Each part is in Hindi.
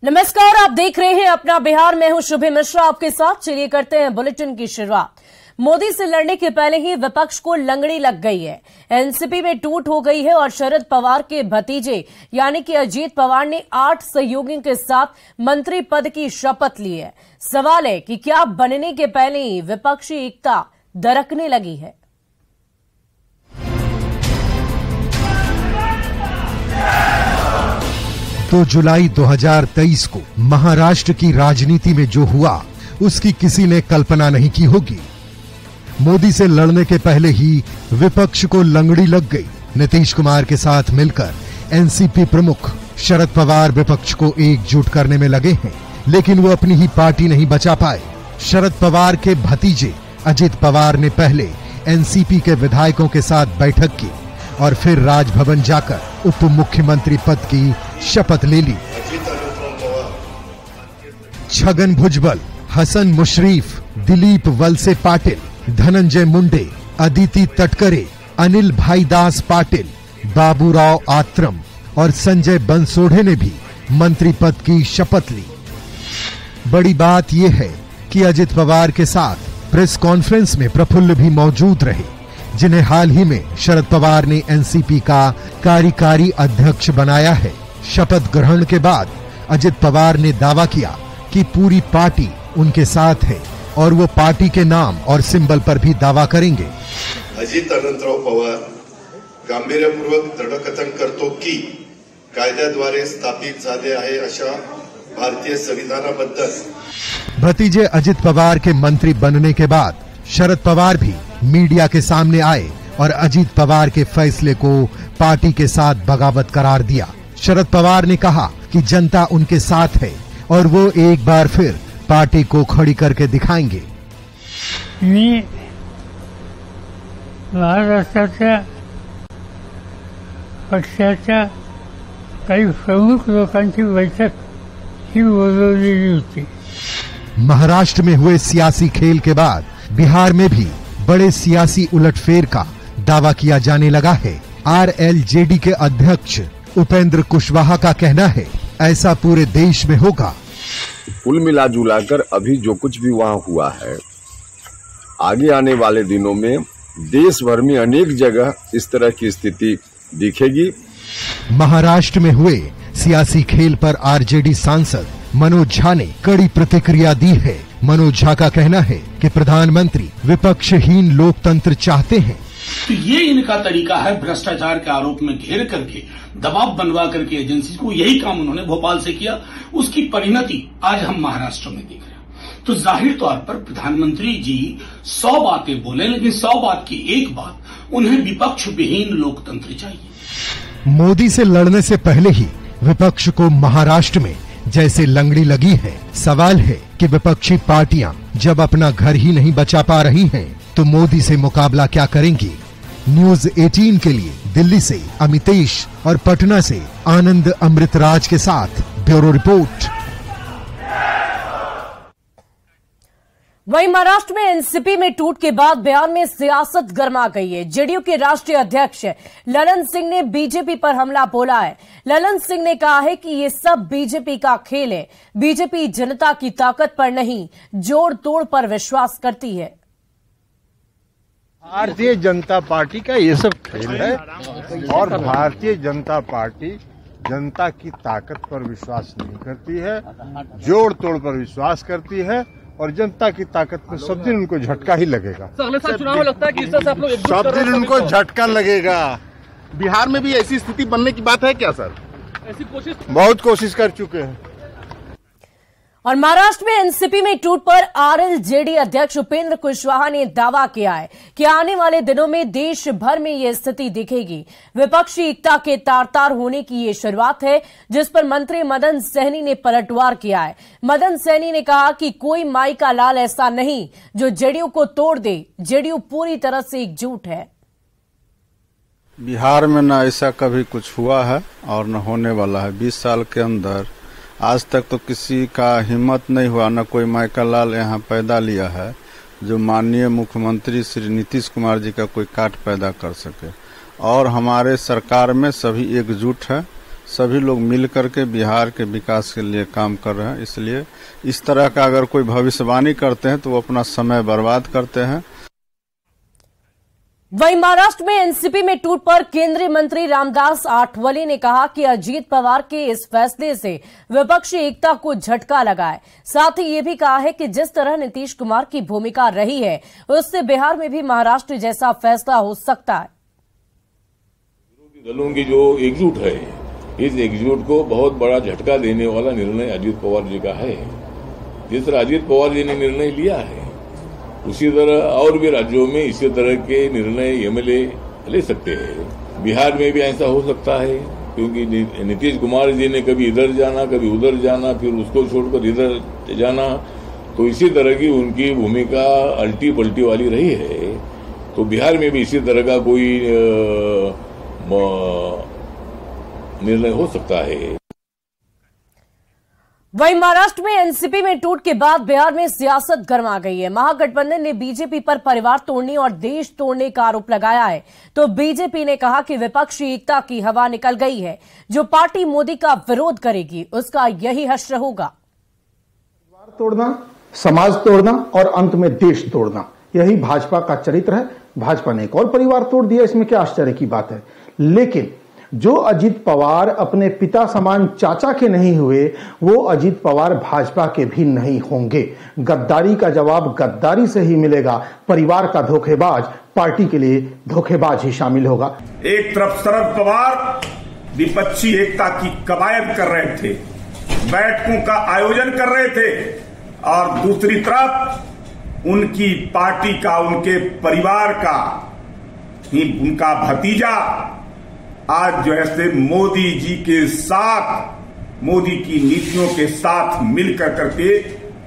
नमस्कार, आप देख रहे हैं अपना बिहार। मैं हूं शुभे मिश्रा आपके साथ। चलिए करते हैं बुलेटिन की शुरुआत। मोदी से लड़ने के पहले ही विपक्ष को लंगड़ी लग गई है। एनसीपी में टूट हो गई है और शरद पवार के भतीजे यानी कि अजीत पवार ने 8 सहयोगियों के साथ मंत्री पद की शपथ ली है। सवाल है कि क्या बनने के पहले ही विपक्षी एकता दरकने लगी है। तो जुलाई 2023 को महाराष्ट्र की राजनीति में जो हुआ उसकी किसी ने कल्पना नहीं की होगी। मोदी से लड़ने के पहले ही विपक्ष को लंगड़ी लग गई। नीतीश कुमार के साथ मिलकर एनसीपी प्रमुख शरद पवार विपक्ष को एकजुट करने में लगे हैं, लेकिन वो अपनी ही पार्टी नहीं बचा पाए। शरद पवार के भतीजे अजित पवार ने पहले एनसीपी के विधायकों के साथ बैठक की और फिर राजभवन जाकर उप मुख्यमंत्री पद की शपथ ले ली। छगन भुजबल, हसन मुशरीफ, दिलीप वलसे पाटिल, धनंजय मुंडे, अदिति तटकरे, अनिल भाईदास पाटिल, बाबूराव आत्रम और संजय बंसोड़े ने भी मंत्री पद की शपथ ली। बड़ी बात यह है कि अजित पवार के साथ प्रेस कॉन्फ्रेंस में प्रफुल्ल भी मौजूद रहे, जिन्हें हाल ही में शरद पवार ने एनसीपी का कार्यकारी अध्यक्ष बनाया है। शपथ ग्रहण के बाद अजित पवार ने दावा किया कि पूरी पार्टी उनके साथ है और वो पार्टी के नाम और सिंबल पर भी दावा करेंगे। अजित अनंतराव पवार गांभीर्यपूर्वक दृढकथन करतो की कायद्याद्वारे स्थापित झाले आहे अशा भारतीय संविधानाबद्दल। भतीजे अजित पवार के मंत्री बनने के बाद शरद पवार भी मीडिया के सामने आए और अजित पवार के फैसले को पार्टी के साथ बगावत करार दिया। शरद पवार ने कहा कि जनता उनके साथ है और वो एक बार फिर पार्टी को खड़ी करके दिखाएंगे। मी महाराष्ट्राच्या पक्षाच्या काही प्रमुख लोकांची बैठक ही बोलवलेली होती। महाराष्ट्र में हुए सियासी खेल के बाद बिहार में भी बड़े सियासी उलटफेर का दावा किया जाने लगा है। आरएलजेडी के अध्यक्ष उपेंद्र कुशवाहा का कहना है ऐसा पूरे देश में होगा। कुल मिला जुलाकर अभी जो कुछ भी वहाँ हुआ है, आगे आने वाले दिनों में देश भर में अनेक जगह इस तरह की स्थिति दिखेगी। महाराष्ट्र में हुए सियासी खेल पर आरजेडी सांसद मनोज झा ने कड़ी प्रतिक्रिया दी है। मनोज झा का कहना है कि प्रधानमंत्री विपक्षहीन लोकतंत्र चाहते हैं। तो ये इनका तरीका है भ्रष्टाचार के आरोप में घेर करके दबाव बनवा करके एजेंसी को। यही काम उन्होंने भोपाल से किया, उसकी परिणति आज हम महाराष्ट्र में देख रहे हैं। तो जाहिर तौर पर प्रधानमंत्री जी 100 बातें बोले, लेकिन 100 बात की एक बात, उन्हें विपक्ष विहीन लोकतंत्र चाहिए। मोदी से लड़ने से पहले ही विपक्ष को महाराष्ट्र में जैसे लंगड़ी लगी है। सवाल है कि विपक्षी पार्टियां जब अपना घर ही नहीं बचा पा रही हैं, तो मोदी से मुकाबला क्या करेंगी। न्यूज 18 के लिए दिल्ली से अमितेश और पटना से आनंद अमृतराज के साथ ब्यूरो रिपोर्ट। वहीं महाराष्ट्र में एनसीपी में टूट के बाद बिहार में सियासत गर्मा गई है। जेडीयू के राष्ट्रीय अध्यक्ष ललन सिंह ने बीजेपी पर हमला बोला है। ललन सिंह ने कहा है कि ये सब बीजेपी का खेल है। बीजेपी जनता की ताकत पर नहीं, जोड़ तोड़ पर विश्वास करती है। भारतीय जनता पार्टी का ये सब खेल है और भारतीय जनता पार्टी जनता की ताकत पर विश्वास नहीं करती है, जोड़ तोड़ पर विश्वास करती है और जनता की ताकत में सब दिन उनको झटका ही लगेगा। अगले साल चुनाव में लगता है कि इस तरह से आप लोग सब दिन उनको झटका लगेगा। बिहार में भी ऐसी स्थिति बनने की बात है क्या सर? ऐसी कोशिश बहुत कोशिश कर चुके हैं। और महाराष्ट्र में एनसीपी में टूट पर आरएलजेडी अध्यक्ष उपेंद्र कुशवाहा ने दावा किया है कि आने वाले दिनों में देश भर में यह स्थिति दिखेगी। विपक्षी एकता के तार-तार होने की ये शुरुआत है, जिस पर मंत्री मदन सहनी ने पलटवार किया है। मदन सहनी ने कहा कि कोई माई का लाल ऐसा नहीं जो जेडीयू को तोड़ दे। जेडीयू पूरी तरह से एकजुट है। बिहार में न ऐसा कभी कुछ हुआ है और न होने वाला है। 20 साल के अंदर आज तक तो किसी का हिम्मत नहीं हुआ, न कोई माइका लाल यहाँ पैदा लिया है जो माननीय मुख्यमंत्री श्री नीतीश कुमार जी का कोई काट पैदा कर सके। और हमारे सरकार में सभी एकजुट है, सभी लोग मिल करके बिहार के विकास के लिए काम कर रहे हैं। इसलिए इस तरह का अगर कोई भविष्यवाणी करते हैं तो वो अपना समय बर्बाद करते हैं। वहीं महाराष्ट्र में एनसीपी में टूट पर केंद्रीय मंत्री रामदास आठवले ने कहा कि अजीत पवार के इस फैसले से विपक्षी एकता को झटका लगा है। साथ ही ये भी कहा है कि जिस तरह नीतीश कुमार की भूमिका रही है उससे बिहार में भी महाराष्ट्र जैसा फैसला हो सकता है। विरोधी दलों की जो एकजुट है, इस एकजुट को बहुत बड़ा झटका देने वाला निर्णय अजीत पवार जी का है। जिस तरह अजीत पवार जी ने निर्णय लिया है उसी तरह और भी राज्यों में इसी तरह के निर्णय एमएलए ले सकते हैं। बिहार में भी ऐसा हो सकता है, क्योंकि नीतीश कुमार जी ने कभी इधर जाना कभी उधर जाना, फिर उसको छोड़कर इधर जाना, तो इसी तरह की उनकी भूमिका अल्टी पल्टी वाली रही है। तो बिहार में भी इसी तरह का कोई निर्णय हो सकता है। वहीं महाराष्ट्र में एनसीपी में टूट के बाद बिहार में सियासत गर्मा गई है। महागठबंधन ने बीजेपी पर परिवार तोड़ने और देश तोड़ने का आरोप लगाया है, तो बीजेपी ने कहा कि विपक्षी एकता की हवा निकल गई है। जो पार्टी मोदी का विरोध करेगी उसका यही हश्र होगा। परिवार तोड़ना, समाज तोड़ना और अंत में देश तोड़ना, यही भाजपा का चरित्र है। भाजपा ने एक और परिवार तोड़ दिया, इसमें क्या आश्चर्य की बात है। लेकिन जो अजीत पवार अपने पिता समान चाचा के नहीं हुए, वो अजीत पवार भाजपा के भी नहीं होंगे। गद्दारी का जवाब गद्दारी से ही मिलेगा। परिवार का धोखेबाज पार्टी के लिए धोखेबाज ही शामिल होगा। एक तरफ शरद पवार विपक्षी एकता की कवायद कर रहे थे, बैठकों का आयोजन कर रहे थे, और दूसरी तरफ उनकी पार्टी का, उनके परिवार का ही उनका भतीजा आज जो है मोदी जी के साथ, मोदी की नीतियों के साथ मिलकर करके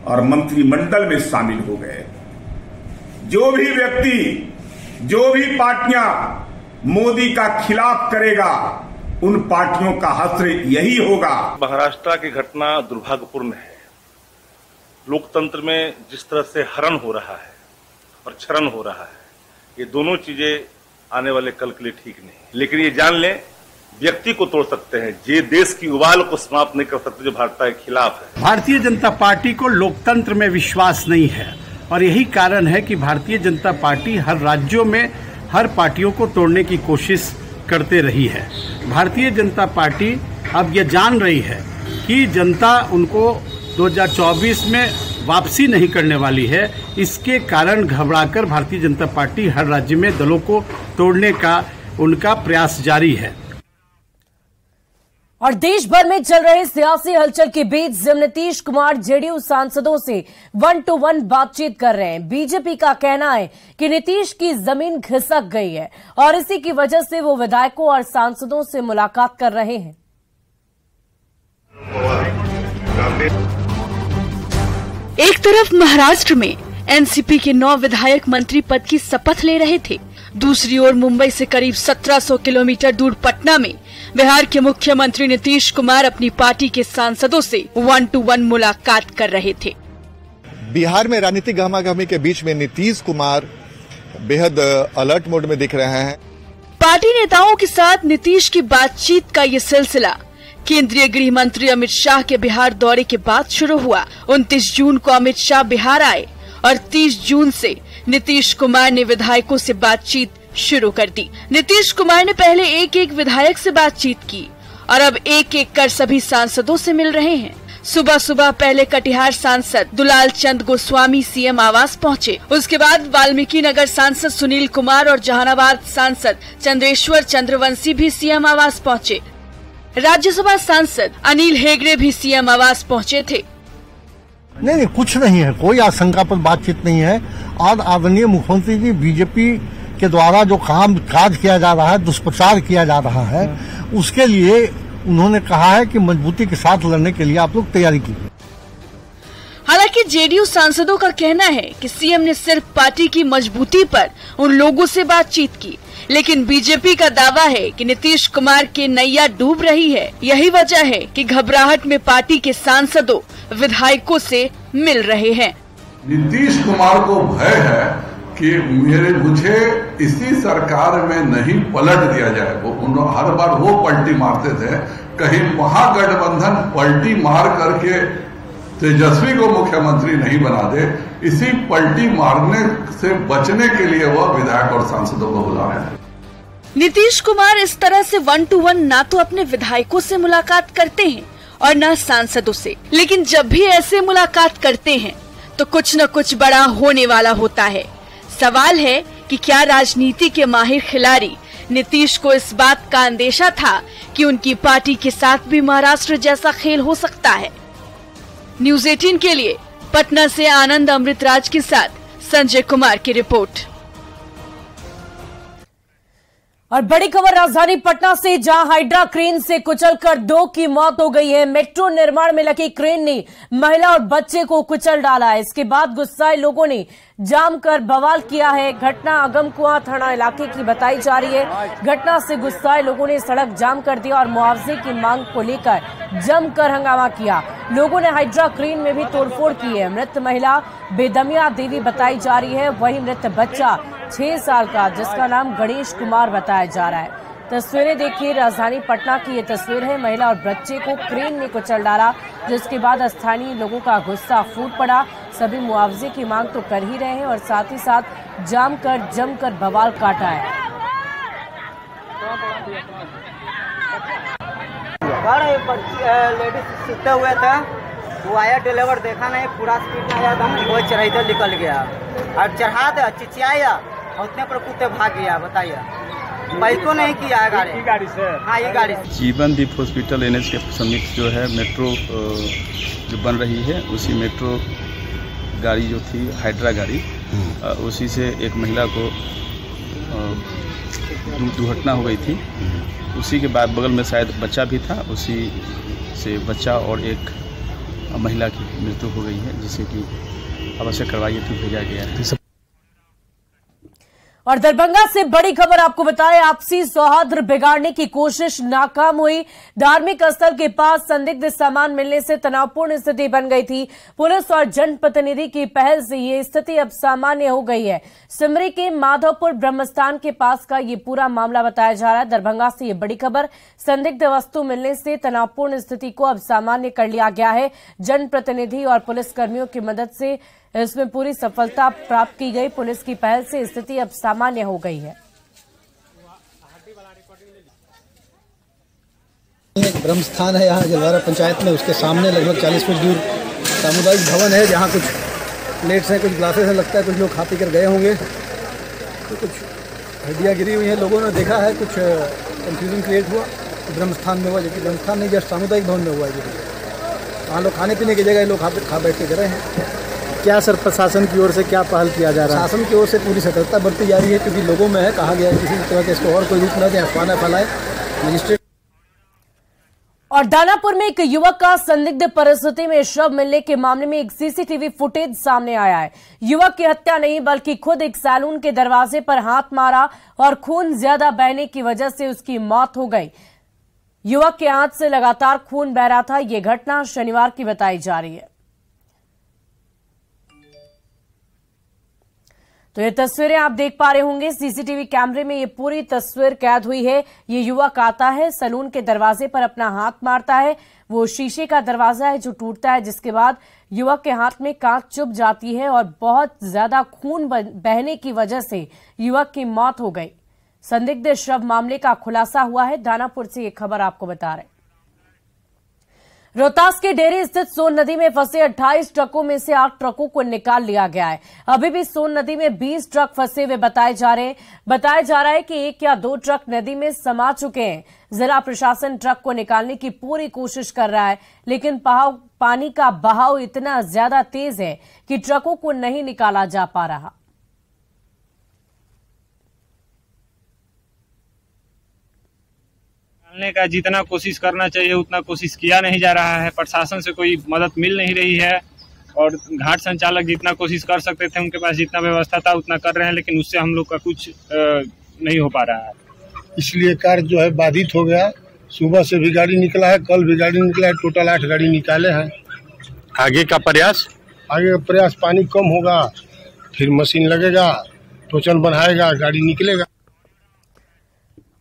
और मंत्रिमंडल में शामिल हो गए। जो भी व्यक्ति, जो भी पार्टियां मोदी का खिलाफ करेगा, उन पार्टियों का हश्र यही होगा। महाराष्ट्र की घटना दुर्भाग्यपूर्ण है। लोकतंत्र में जिस तरह से हरण हो रहा है और क्षरण हो रहा है, ये दोनों चीजें आने वाले कल के लिए ठीक नहीं। लेकिन ये जान लें, व्यक्ति को तोड़ सकते हैं, ये देश की उबाल को समाप्त नहीं कर सकते जो भाजपा के खिलाफ है। भारतीय जनता पार्टी को लोकतंत्र में विश्वास नहीं है, और यही कारण है कि भारतीय जनता पार्टी हर राज्यों में हर पार्टियों को तोड़ने की कोशिश करते रही है। भारतीय जनता पार्टी अब ये जान रही है कि जनता उनको 2024 में वापसी नहीं करने वाली है। इसके कारण घबराकर भारतीय जनता पार्टी हर राज्य में दलों को तोड़ने का उनका प्रयास जारी है। और देश भर में चल रहे सियासी हलचल के बीच जब नीतीश कुमार जेडीयू सांसदों से 1-to-1 बातचीत कर रहे हैं। बीजेपी का कहना है कि नीतीश की जमीन खिसक गई है और इसी की वजह से वो विधायकों और सांसदों से मुलाकात कर रहे हैं। एक तरफ महाराष्ट्र में एनसीपी के 9 विधायक मंत्री पद की शपथ ले रहे थे, दूसरी ओर मुंबई से करीब 1700 किलोमीटर दूर पटना में बिहार के मुख्यमंत्री नीतीश कुमार अपनी पार्टी के सांसदों से 1-to-1 मुलाकात कर रहे थे। बिहार में राजनीतिक गहमागहमी के बीच में नीतीश कुमार बेहद अलर्ट मोड में दिख रहे हैं। पार्टी नेताओं के साथ नीतीश की बातचीत का ये सिलसिला केंद्रीय गृह मंत्री अमित शाह के बिहार दौरे के बाद शुरू हुआ। 29 जून को अमित शाह बिहार आए और 30 जून से नीतीश कुमार ने विधायकों से बातचीत शुरू कर दी। नीतीश कुमार ने पहले एक विधायक से बातचीत की और अब एक कर सभी सांसदों से मिल रहे हैं। सुबह सुबह पहले कटिहार सांसद दुलाल चंद गोस्वामी सीएम आवास पहुंचे। उसके बाद वाल्मीकि नगर सांसद सुनील कुमार और जहानाबाद सांसद चंद्रेश्वर चंद्रवंशी भी सीएम आवास पहुंचे। राज्यसभा सांसद अनिल हेगड़े भी सीएम आवास पहुंचे थे। नहीं, कुछ नहीं है, कोई आशंका पर बातचीत नहीं है। और आदरणीय मुख्यमंत्री जी, बीजेपी के द्वारा जो काज किया जा रहा है, दुष्प्रचार किया जा रहा है, उसके लिए उन्होंने कहा है कि मजबूती के साथ लड़ने के लिए आप लोग तैयारी कीजिए। हालांकि जेडीयू सांसदों का कहना है कि सीएम ने सिर्फ पार्टी की मजबूती पर उन लोगों से बातचीत की, लेकिन बीजेपी का दावा है कि नीतीश कुमार की नैया डूब रही है। यही वजह है कि घबराहट में पार्टी के सांसदों विधायकों से मिल रहे हैं। नीतीश कुमार को भय है कि मुझे इसी सरकार में नहीं पलट दिया जाए। वो हर बार वो पलटी मारते थे, कहीं महागठबंधन पलटी मार करके तेजस्वी को मुख्यमंत्री नहीं बना दे। इसी पलटी मारने से बचने के लिए वह विधायक और सांसदों को बुला रहे हैं। नीतीश कुमार इस तरह से 1-to-1 ना तो अपने विधायकों से मुलाकात करते हैं और न सांसदों से, लेकिन जब भी ऐसे मुलाकात करते हैं तो कुछ न कुछ बड़ा होने वाला होता है। सवाल है कि क्या राजनीति के माहिर खिलाड़ी नीतीश को इस बात का अंदेशा था कि उनकी पार्टी के साथ भी महाराष्ट्र जैसा खेल हो सकता है। न्यूज़ 18 के लिए पटना से आनंद अमृतराज के साथ संजय कुमार की रिपोर्ट। और बड़ी खबर राजधानी पटना से, जहां हाइड्रा क्रेन से कुचलकर 2 की मौत हो गई है। मेट्रो निर्माण में लगी क्रेन ने महिला और बच्चे को कुचल डाला है। इसके बाद गुस्साए लोगों ने जामकर बवाल किया है। घटना अगमकुआं थाना इलाके की बताई जा रही है। घटना से गुस्साए लोगों ने सड़क जाम कर दिया और मुआवजे की मांग को लेकर जमकर हंगामा किया। लोगों ने हाइड्रा क्रेन में भी तोड़फोड़ की है। मृत महिला बेदमिया देवी बताई जा रही है। वहीं मृत बच्चा 6 साल का, जिसका नाम गणेश कुमार बताया जा रहा है। तस्वीरें देखिए, राजधानी पटना की ये तस्वीर है। महिला और बच्चे को क्रेन में कुचल डाला, जिसके बाद स्थानीय लोगों का गुस्सा फूट पड़ा। सभी मुआवजे की मांग तो कर ही रहे हैं और साथ ही साथ जमकर बवाल काटा है। लेडीज सुते हुए थे, वो आया डिलीवर, देखा नहीं, पूरा स्पीड में आया, वो चढ़ाई निकल गया और चढ़ा दे चिचियाया, उतने पर कुत्ते भाग गया। बताइए, बाइको नहीं किया है गाड़ी से। हाँ, ये गाड़ी से। जीवन दीप हॉस्पिटल NH के समीप जो है मेट्रो जो बन रही है, उसी मेट्रो गाड़ी जो थी हाइड्रा गाड़ी, उसी से एक महिला को दुर्घटना हो गई थी। उसी के बाद बगल में शायद बच्चा भी था, उसी से बच्चा और एक महिला की मृत्यु हो गई है, जिसे कि आवश्यक कार्रवाई भेजा गया है। और दरभंगा से बड़ी खबर आपको बताएं, आपसी सौहार्द बिगाड़ने की कोशिश नाकाम हुई। धार्मिक स्थल के पास संदिग्ध सामान मिलने से तनावपूर्ण स्थिति बन गई थी। पुलिस और जनप्रतिनिधि की पहल से ये स्थिति अब सामान्य हो गई है। सिमरी के माधवपुर ब्रह्मस्थान के पास का ये पूरा मामला बताया जा रहा है। दरभंगा से ये बड़ी खबर, संदिग्ध वस्तु मिलने से तनावपूर्ण स्थिति को अब सामान्य कर लिया गया है। जनप्रतिनिधि और पुलिसकर्मियों की मदद से इसमें पूरी सफलता प्राप्त की गई। पुलिस की पहल से स्थिति अब सामान्य हो गई है। ब्रह्मस्थान है यहाँ जलवारा पंचायत में, उसके सामने लगभग 40 फीट दूर सामुदायिक भवन है, जहाँ कुछ प्लेट्स हैं, कुछ ग्लासेस हैं, लगता है कुछ लोग खा पी कर गए होंगे, तो कुछ हड्डियाँ गिरी हुई हैं। लोगों ने देखा है, कुछ कंफ्यूजन क्रिएट हुआ, ब्रह्मस्थान में हुआ, जबकि ब्रह्मस्थान नहीं, जस्ट सामुदायिक भवन में हुआ है। वहाँ लोग खाने पीने की जगह लोग खा बैठ के गए हैं। क्या सर प्रशासन की ओर से क्या पहल किया जा रहा है? शासन की ओर से पूरी सतर्कता बरती जा रही है, क्योंकि लोगों में है, कहा गया है किसी तरह के इसको और कोई रूप न दें, अफवाह न फैलाए। मजिस्ट्रेट और दानापुर में एक युवक का संदिग्ध परिस्थिति में शव मिलने के मामले में एक सीसीटीवी फुटेज सामने आया है। युवक की हत्या नहीं बल्कि खुद एक सैलून के दरवाजे पर हाथ मारा और खून ज्यादा बहने की वजह से उसकी मौत हो गई। युवक के हाथ से लगातार खून बह रहा था। यह घटना शनिवार की बताई जा रही है। तो ये तस्वीरें आप देख पा रहे होंगे, सीसीटीवी कैमरे में ये पूरी तस्वीर कैद हुई है। ये युवक आता है, सैलून के दरवाजे पर अपना हाथ मारता है। वो शीशे का दरवाजा है जो टूटता है, जिसके बाद युवक के हाथ में कांच चुभ जाती है और बहुत ज्यादा खून बहने की वजह से युवक की मौत हो गई। संदिग्ध शव मामले का खुलासा हुआ है। दानापुर से ये खबर आपको बता रहे। रोहतास के डेरी स्थित सोन नदी में फंसे 28 ट्रकों में से 8 ट्रकों को निकाल लिया गया है। अभी भी सोन नदी में 20 ट्रक फंसे हुए बताया जा रहा है कि 1 या 2 ट्रक नदी में समा चुके हैं। जिला प्रशासन ट्रक को निकालने की पूरी कोशिश कर रहा है, लेकिन पानी का बहाव इतना ज्यादा तेज है कि ट्रकों को नहीं निकाला जा पा रहा। निकालने का जितना कोशिश करना चाहिए उतना कोशिश किया नहीं जा रहा है। प्रशासन से कोई मदद मिल नहीं रही है और घाट संचालक जितना कोशिश कर सकते थे, उनके पास जितना व्यवस्था था उतना कर रहे हैं, लेकिन उससे हम लोग का कुछ नहीं हो पा रहा है। इसलिए कार्य जो है बाधित हो गया। सुबह से भी गाड़ी निकला है, कल भी गाड़ी निकला है, टोटल 8 गाड़ी निकाले हैं। आगे का प्रयास पानी कम होगा, फिर मशीन लगेगा, टोचन बनाएगा, गाड़ी निकलेगा।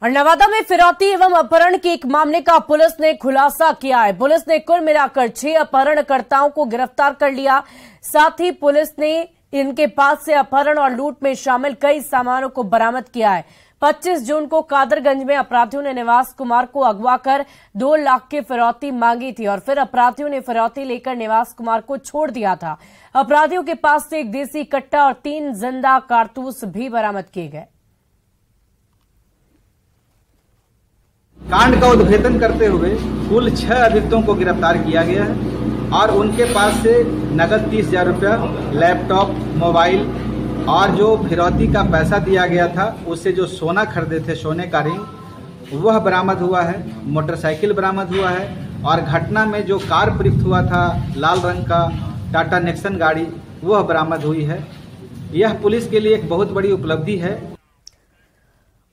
और नवादा में फिरौती एवं अपहरण के एक मामले का पुलिस ने खुलासा किया है। पुलिस ने कुल मिलाकर 6 अपहरणकर्ताओं को गिरफ्तार कर लिया। साथ ही पुलिस ने इनके पास से अपहरण और लूट में शामिल कई सामानों को बरामद किया है। 25 जून को कादरगंज में अपराधियों ने निवास कुमार को अगवा कर 2 लाख की फिरौती मांगी थी और फिर अपराधियों ने फिरौती लेकर निवास कुमार को छोड़ दिया था। अपराधियों के पास से एक देसी कट्टा और 3 जिंदा कारतूस भी बरामद किए गए। कांड का उद्भेदन करते हुए कुल 6 अभियुक्तों को गिरफ्तार किया गया है और उनके पास से नगद 30,000 रुपया, लैपटॉप, मोबाइल और जो फिरौती का पैसा दिया गया था उससे जो सोना खरीदे थे, सोने का रिंग, वह बरामद हुआ है। मोटरसाइकिल बरामद हुआ है और घटना में जो कार प्रयुक्त हुआ था लाल रंग का टाटा नेक्सन गाड़ी, वह बरामद हुई है। यह पुलिस के लिए एक बहुत बड़ी उपलब्धि है।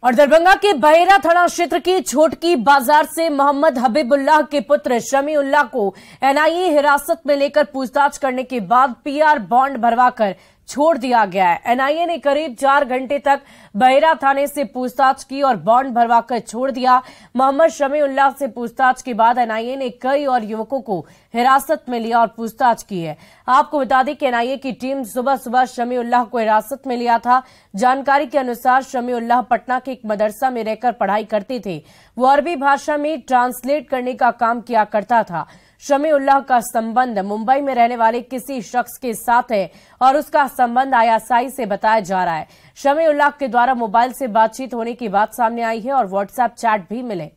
और दरभंगा के बहेरा थाना क्षेत्र की छोटकी बाजार से मोहम्मद हबीबुल्लाह के पुत्र शमीउल्लाह को एनआईए हिरासत में लेकर पूछताछ करने के बाद पीआर बॉन्ड भरवाकर छोड़ दिया गया है। एनआईए ने करीब 4 घंटे तक बहेरा थाने से पूछताछ की और बॉन्ड भरवाकर छोड़ दिया। मोहम्मद शमीउल्लाह से पूछताछ के बाद एनआईए ने कई और युवकों को हिरासत में लिया और पूछताछ की है। आपको बता दें कि एनआईए की टीम सुबह सुबह शमीउल्लाह को हिरासत में लिया था। जानकारी के अनुसार शमीउल्लाह पटना के एक मदरसा में रहकर पढ़ाई करते थे। वो अरबी भाषा में ट्रांसलेट करने का काम किया करता था। शमीउल्लाह का संबंध मुंबई में रहने वाले किसी शख्स के साथ है और उसका संबंध आईएसआई से बताया जा रहा है। शमीउल्लाह के द्वारा मोबाइल से बातचीत होने की बात सामने आई है और व्हाट्सएप चैट भी मिले।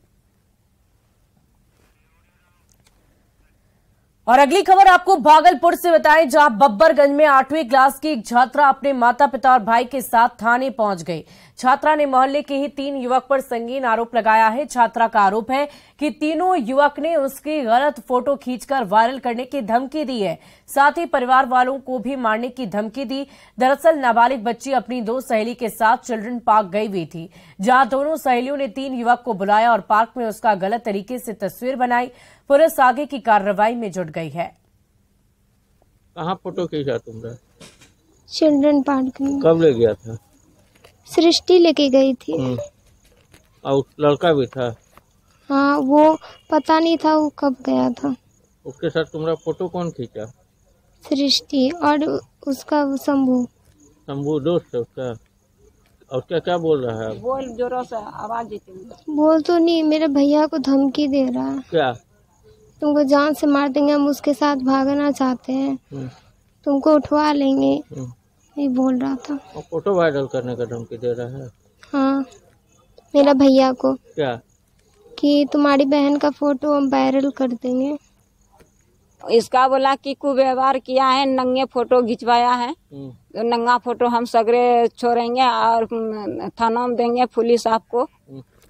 और अगली खबर आपको भागलपुर से बताएं, जहां बब्बरगंज में 8वीं क्लास की एक छात्रा अपने माता पिता और भाई के साथ थाने पहुंच गई। छात्रा ने मोहल्ले के ही 3 युवक पर संगीन आरोप लगाया है। छात्रा का आरोप है कि तीनों युवक ने उसकी गलत फोटो खींचकर वायरल करने की धमकी दी है। साथ ही परिवार वालों को भी मारने की धमकी दी। दरअसल नाबालिग बच्ची अपनी 2 सहेली के साथ चिल्ड्रन पार्क गई हुई थी, जहां दोनों सहेलियों ने 3 युवक को बुलाया और पार्क में उसका गलत तरीके से तस्वीर बनाई। पुलिस आगे की कार्रवाई में जुट गई है। कहाँ फोटो खींचा तुमने? चिल्ड्रन पार्क में। कब ले गया था? सृष्टि लेके गई थी। और लड़का भी था? हाँ, वो पता नहीं था वो कब गया था। उसके साथ तुम्हारा फोटो कौन खींचा? सृष्टि और उसका शंभू। शंभू दोस्त है उसका? और क्या क्या बोल रहा है? बोल जोरों से, आवाज देते। बोल तो नहीं, मेरे भैया को धमकी दे रहा है। क्या? तुमको जान से मार देंगे, हम उसके साथ भागना चाहते हैं, तुमको उठवा लेंगे, ये बोल रहा था। और फोटो वायरल करने का धमकी दे रहा है? हाँ, मेरा भैया को। क्या? कि तुम्हारी बहन का फोटो हम वायरल कर देंगे। इसका बोला कि कुव्यवहार किया है, नंगे फोटो खिंचवाया है, तो नंगा फोटो हम सगरे छोड़ेंगे और थाना में देंगे, पुलिस आपको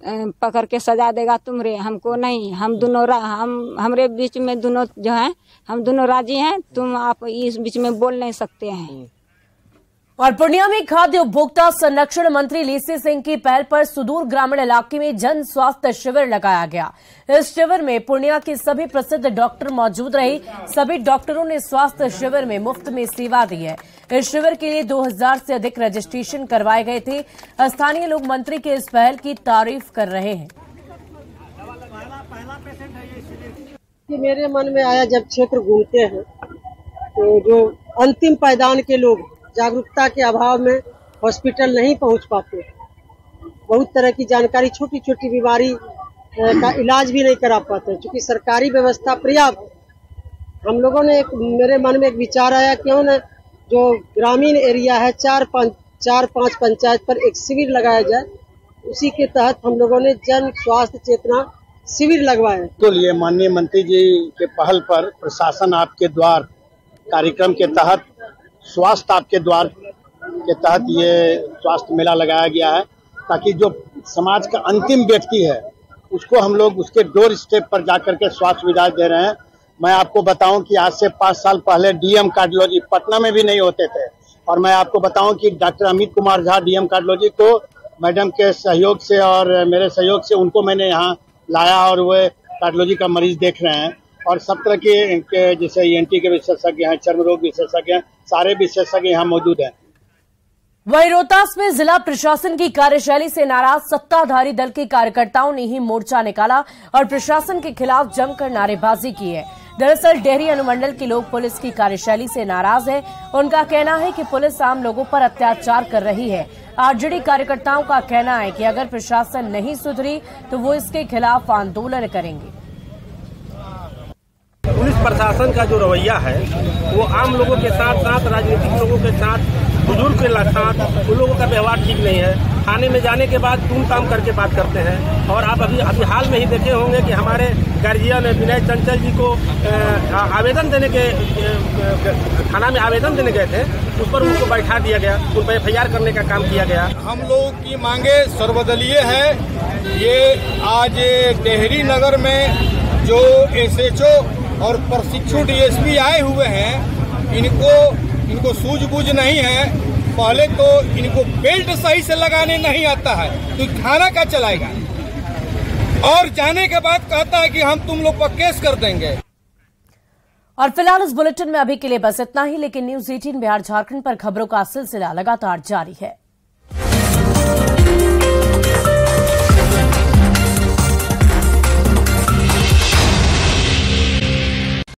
पकड़ के सजा देगा। तुमरे हमको नहीं, हम दोनों हमरे बीच में दोनों जो है, हम दोनों राजी हैं, तुम आप इस बीच में बोल नहीं सकते हैं। और पूर्णिया में खाद्य उपभोक्ता संरक्षण मंत्री लीसी सिंह की पहल पर सुदूर ग्रामीण इलाके में जन स्वास्थ्य शिविर लगाया गया। इस शिविर में पूर्णिया के सभी प्रसिद्ध डॉक्टर मौजूद रहे। सभी डॉक्टरों ने स्वास्थ्य शिविर में मुफ्त में सेवा दी है। इस शिविर के लिए 2000 से अधिक रजिस्ट्रेशन करवाए गए थे। स्थानीय लोग मंत्री के इस पहल की तारीफ कर रहे हैं। मेरे मन में आया, जब क्षेत्र घूमते हैं तो जो अंतिम पायदान के लोग जागरूकता के अभाव में हॉस्पिटल नहीं पहुंच पाते, बहुत तरह की जानकारी, छोटी छोटी बीमारी का इलाज भी नहीं करा पाते। क्योंकि सरकारी व्यवस्था पर्याप्त, हम लोगों ने मेरे मन में एक विचार आया, क्यों न जो ग्रामीण एरिया है 4-5 पंचायत पर एक शिविर लगाया जाए। उसी के तहत हम लोगों ने जन स्वास्थ्य चेतना शिविर लगवाए। तो लिए माननीय मंत्री जी के पहल पर प्रशासन आपके द्वार कार्यक्रम के तहत, स्वास्थ्य आपके द्वार के तहत ये स्वास्थ्य मेला लगाया गया है, ताकि जो समाज का अंतिम व्यक्ति है उसको हम लोग उसके डोर स्टेप पर जाकर के स्वास्थ्य सुविधाएं दे रहे हैं। मैं आपको बताऊं कि आज से 5 साल पहले डीएम कार्डियोलॉजी पटना में भी नहीं होते थे, और मैं आपको बताऊं कि doctor Amit Kumar Jha DM cardiology को मैडम के सहयोग से और मेरे सहयोग से उनको मैंने यहाँ लाया और वे कार्डियोलॉजी का मरीज देख रहे हैं। और सब तरह के जैसे ENT के विशेषज्ञ हैं, चर्म रोग विशेषज्ञ हैं, सारे विशेषज्ञ यहाँ मौजूद हैं। वहीं रोहतास में जिला प्रशासन की कार्यशैली से नाराज सत्ताधारी दल के कार्यकर्ताओं ने ही मोर्चा निकाला और प्रशासन के खिलाफ जमकर नारेबाजी की है। दरअसल डेहरी अनुमंडल के लोग पुलिस की कार्यशैली से नाराज हैं। उनका कहना है कि पुलिस आम लोगों पर अत्याचार कर रही है। आरजेडी कार्यकर्ताओं का कहना है कि अगर प्रशासन नहीं सुधरी तो वो इसके खिलाफ आंदोलन करेंगे। पुलिस प्रशासन का जो रवैया है वो आम लोगों के साथ साथ राजनीतिक लोगों के साथ, बुजुर्ग के साथ उन लोगों का व्यवहार ठीक नहीं है। थाने में जाने के बाद तुम काम करके बात करते हैं। और आप अभी हाल में ही देखे होंगे कि हमारे गार्जियन विनय चंचल जी को आवेदन देने के थाना में आवेदन देने गए थे, उस पर उनको बैठा दिया गया, उन पर FIR करने का काम किया गया। हम लोगों की मांगे सर्वदलीय है। ये आज डेहरी नगर में जो SHO और प्रशिक्षु DSP आए हुए हैं, इनको सूझबूझ नहीं है। पहले तो इनको बेल्ट सही से लगाने नहीं आता है तो खाना क्या चलाएगा, और जाने के बाद कहता है कि हम तुम लोग पर केस कर देंगे। और फिलहाल इस बुलेटिन में अभी के लिए बस इतना ही, लेकिन न्यूज़ 18 बिहार झारखंड पर खबरों का सिलसिला लगातार जारी है।